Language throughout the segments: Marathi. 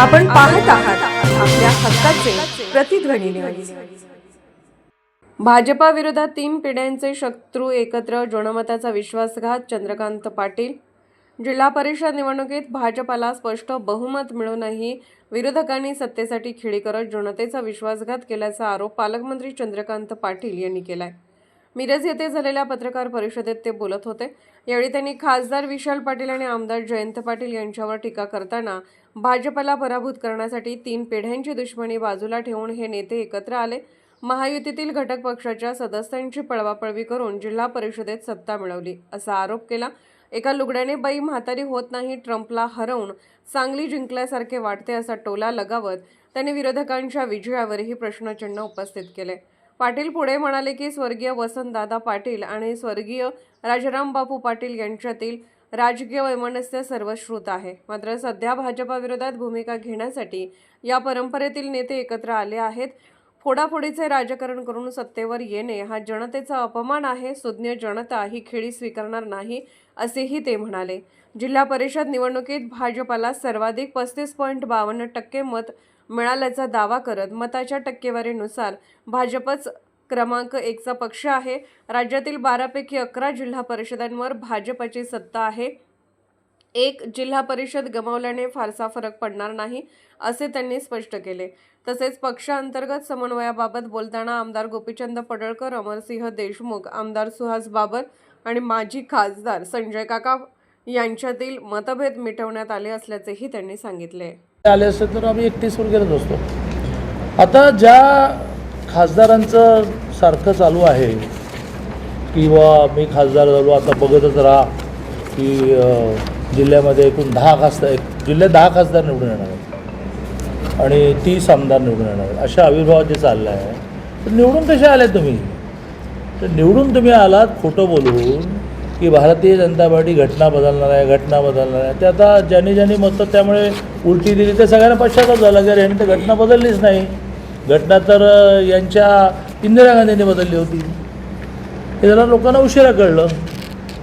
आपण पाहत आहात आपल्या हक्काचे प्रतिध्वनी न्यूज। भाजपा विरोधात 3 पिढ्यांचे शत्रू एकत्र, जनमताचा विश्वासघात। चंद्रकांत पाटील। जिल्हा परिषद निवडणुकीत भाजपला स्पष्ट बहुमत मिळूनही विरोधकांनी सत्तेसाठी खेळी करत जनतेचा विश्वासघात केल्याचा आरोप पालकमंत्री चंद्रकांत पाटील यांनी केलाय। मिरज येथे झालेल्या पत्रकार परिषदेत ते बोलत होते। यावेळी त्यांनी खासदार विशाल पाटील आणि आमदार जयंत पाटील यांच्यावर टीका करताना भाजपला पराभूत करण्यासाठी 3 पिढ्यांची दुश्मनी बाजूला ठेवून हे नेते एकत्र आले, महायुतीतील घटक पक्षाच्या सदस्यांची पळवापळवी करून जिल्हा परिषदेत सत्ता मिळवली असा आरोप केला। एका लुगड्याने बाई म्हातारी होत नाही, ट्रम्पला हरवून सांगली जिंकल्यासारखे वाटते असा टोला लगावत त्यांनी विरोधकांच्या विजयावरही प्रश्नचिन्ह उपस्थित केले। पाटील पुढे म्हणाले की स्वर्गीय वसंतदादा पाटील आणि स्वर्गीय राजाराम बापू पाटील यांच्यातील राजकीय वैमनस्य सर्वश्रुत आहे, मात्र सध्या भाजपा विरोधात भूमिका घेण्यासाठी या परंपरेतील नेते एकत्र आले आहेत। फोडाफोडीचे राजकारण करून सत्तेवर येणे हा जनतेचा अपमान आहे। सुज्ञ जनता ही खेळी स्वीकारणार नाही असेही ते म्हणाले। जिल्हा परिषद निवडणुकीत भाजपला सर्वाधिक 35.52% मत मिळाल्याचा दावा करत मताच्या टक्केवारीनुसार भाजपच क्रमांक 1चा पक्ष आहे। राज्यातील 12 पैकी 11 जिल्हा परिषदांवर भाजपची सत्ता आहे। 1 जिल्हा परिषद गमावल्याने फारसा फरक पडणार नाही असे त्यांनी स्पष्ट केले। तसेच पक्षांतर्गत समन्वयाबाबत बोलताना आमदार गोपीचंद पडळकर, अमरसिंह देशमुख, आमदार सुहास बाबर आणि माजी खासदार संजय काका यांच्यातील मतभेद मिटवण्यात आले असल्याचेही त्यांनी सांगितले। आले असते तर आम्ही 31वर गेलोच असतो। आता ज्या खासदारांचं सारखं चालू आहे किंवा मी खासदार झालो, आता बघतच राहा की जिल्ह्यामध्ये एकूण 10 खासदार, जिल्ह्यात 10 खासदार निवडून येणार आहेत आणि 30 आमदार निवडून येणार आहेत, अशा अविर्भावात जे चाललं आहे। तर निवडून कसे आले तुम्ही? तर निवडून तुम्ही आलात खोटं बोलून की भारतीय जनता पार्टी घटना बदलणार आहे। ते आता ज्यांनी मतं त्यामुळे उलटी दिली ते सगळ्यांना पश्चाताप झाला की यांनी तर घटना बदललीच नाही। घटना तर यांच्या इंदिरा गांधींनी बदलली होती, हे जरा लोकांना उशिरा कळलं।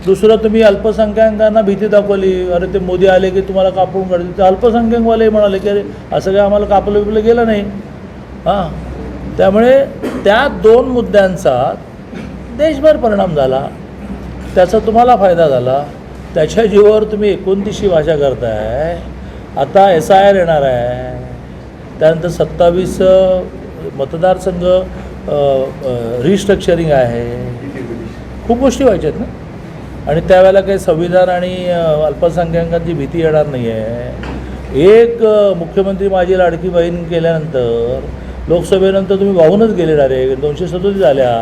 दुसरं, तुम्ही अल्पसंख्याकांना भीती दाखवली, अरे ते मोदी आले की तुम्हाला कापून काढतील। ते अल्पसंख्याकवाले म्हणाले की अरे असं काय आम्हाला कापलं बिपलं गेलं नाही। त्यामुळे त्या 2 मुद्द्यांचा देशभर परिणाम झाला, त्याचा तुम्हाला फायदा झाला। त्याच्या जीवावर तुम्ही 29शी भाषा करताय। आता SIR येणार आहे, त्यानंतर 27 मतदारसंघ रिस्ट्रक्चरिंग आहे, खूप गोष्टी व्हायच्यात ना। आणि त्यावेळेला काही संविधान आणि अल्पसंख्याकांची भीती येणार नाही आहे। एक मुख्यमंत्री माझी लाडकी बहीण केल्यानंतर लोकसभेनंतर तुम्ही वाहूनच गेले डायरेक्ट, 237 झाल्या।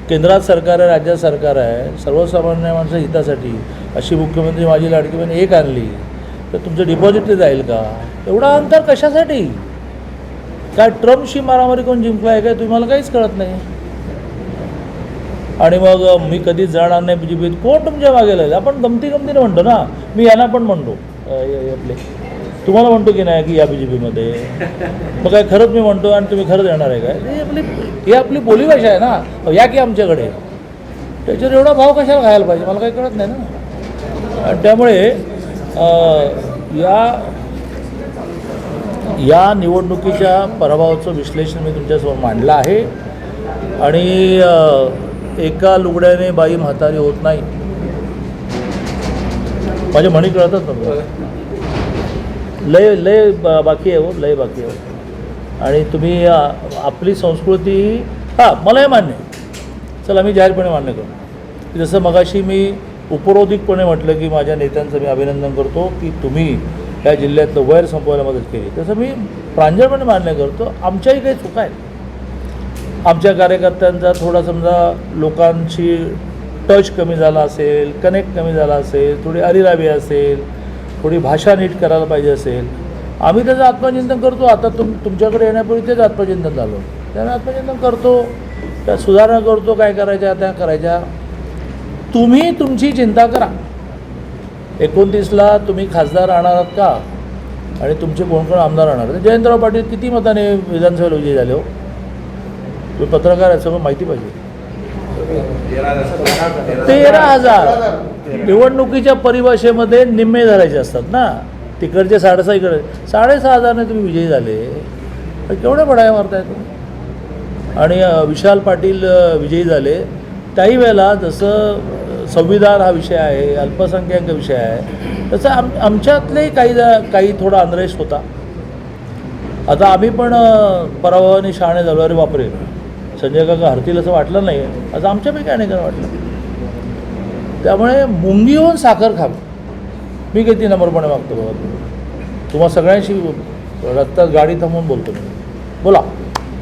केंद्रात सरकार आहे, राज्यात सरकार आहे, सर्वसामान्य माणसं हितासाठी अशी मुख्यमंत्री माझी लाडकी बहीण एक आणली तर तुमचं डिपॉझिट ते जाईल का? एवढा अंतर कशासाठी? काय ट्रम्पशी मारामारी कोण जिंकला आहे काय? तुम्हाला काहीच कळत नाही। आणि मग मी कधीच जाणार नाही बीजेपीत, कोण तुमच्या मागे लागेल? आपण गमतीने म्हणतो ना, मी यांना पण म्हणतो, आपले तुम्हाला म्हणतो की नाही की या बीजेपीमध्ये, मग काय खरंच मी म्हणतो आणि तुम्ही खरंच येणार आहे काय? ही आपली बोलीभाषा आहे ना, या की आमच्याकडे। त्याच्यावर एवढा भाव कशाला घायला पाहिजे? मला काही कळत नाही ना। आणि त्यामुळे या निवडणुकीच्या पराभवाचं विश्लेषण मी तुमच्यासमोर मांडलं आहे। आणि एका लुगड्याने बाई म्हातारी होत नाही, माझ्या म्हणी कळतात ना। लय बाकी आहे, लय बाकी आहे। आणि तुम्ही आपली संस्कृती, मला हे मान्य आहे, चला मी जाहीरपणे मान्य करतो की जसं मगाशी मी उपरोधिकपणे म्हटलं की माझ्या नेत्यांचं मी अभिनंदन करतो की तुम्ही या जिल्ह्यातलं वैर संपवायला मदत केली, तसं मी प्रांजळपणे मान्य करतो आमच्याही काही चुका आहेत। आमच्या कार्यकर्त्यांचा थोडा समजा लोकांशी टच कमी झाला असेल, कनेक्ट कमी झाला असेल, थोडी अरिरावी असेल, थोडी भाषा नीट करायला पाहिजे असेल, आम्ही त्याचं आत्मचिंतन करतो। आता तुमच्याकडे येण्यापूर्वी तेच आत्मचिंतन झालं, त्यामुळे आत्मचिंतन करतो, त्या सुधारणा करतो, काय करायच्या त्या करायच्या। तुम्ही तुमची चिंता करा। 29ला तुम्ही खासदार राहणार आहात का आणि तुमचे कोण आमदार राहणार? जयंतराव पाटील किती मताने विधानसभेला विजयी झाले हो? तुम्ही पत्रकार आहे, सगळं माहिती पाहिजे। 13,000 निवडणुकीच्या परिभाषेमध्ये निम्मे धरायचे असतात ना। तिकडचे 6.5 इकडे 6,500ने तुम्ही विजयी झाले, तर केवढ्या बडाया मारताय तुम्ही. आणि विशाल पाटील विजयी झाले त्याही वेळेला जसं संविधान हा विषय आहे, अल्पसंख्याक विषय आहे, तसं आमच्यातलेही काही थोडा अनरेस्ट होता. आता आम्ही पण पराभवाने शहाणे झालो, अरे बापरे संजय काका हरतील असं वाटलं नाही, असं आमच्यापैकी अनेकांना वाटलं. त्यामुळे मुंगी होऊन साखर खावी, मी किती नम्रपणे मागतो बघा. तुम्हाला सगळ्यांशी रस्त्यात गाडी थांबवून बोलतो मी. बोला.